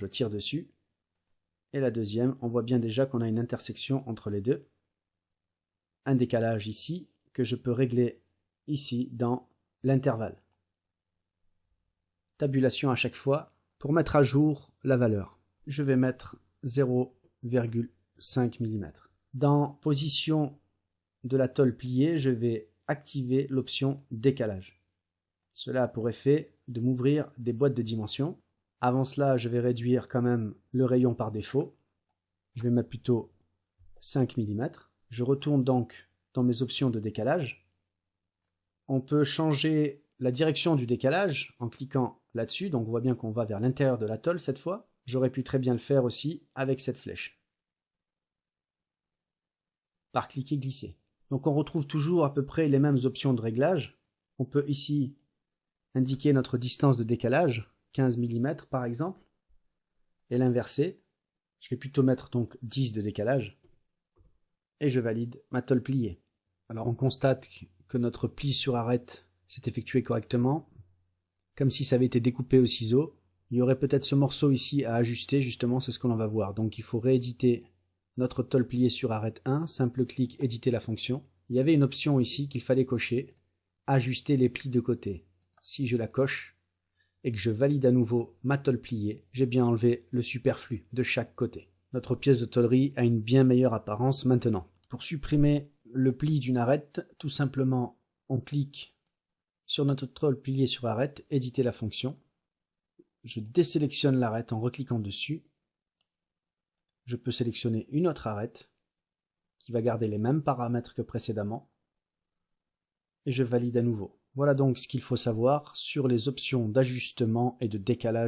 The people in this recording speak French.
je tire dessus. Et la deuxième, on voit bien déjà qu'on a une intersection entre les deux. Un décalage ici, que je peux régler ici dans l'intervalle. Tabulation à chaque fois pour mettre à jour la valeur. Je vais mettre 0,5 mm. Dans position de la tôle pliée, je vais activer l'option décalage. Cela a pour effet de m'ouvrir des boîtes de dimensions. Avant cela, je vais réduire quand même le rayon par défaut. Je vais mettre plutôt 5 mm. Je retourne donc dans mes options de décalage. On peut changer la direction du décalage en cliquant là-dessus. Donc on voit bien qu'on va vers l'intérieur de la tôle cette fois. J'aurais pu très bien le faire aussi avec cette flèche. Par cliquer glisser. Donc on retrouve toujours à peu près les mêmes options de réglage. On peut ici indiquer notre distance de décalage, 15 mm par exemple, et l'inverser. Je vais plutôt mettre donc 10 de décalage, et je valide ma tôle pliée. Alors on constate que notre pli sur arête s'est effectué correctement, comme si ça avait été découpé au ciseau. Il y aurait peut-être ce morceau ici à ajuster, justement, c'est ce que l'on va voir. Donc il faut rééditer notre tôle pliée sur arête 1, simple clic, éditer la fonction. Il y avait une option ici qu'il fallait cocher, ajuster les plis de côté. Si je la coche et que je valide à nouveau ma tôle pliée, j'ai bien enlevé le superflu de chaque côté. Notre pièce de tôlerie a une bien meilleure apparence maintenant. Pour supprimer le pli d'une arête, tout simplement on clique sur notre tôle pliée sur arête, éditer la fonction. Je désélectionne l'arête en recliquant dessus. Je peux sélectionner une autre arête qui va garder les mêmes paramètres que précédemment. Et je valide à nouveau. Voilà donc ce qu'il faut savoir sur les options d'ajustement et de décalage.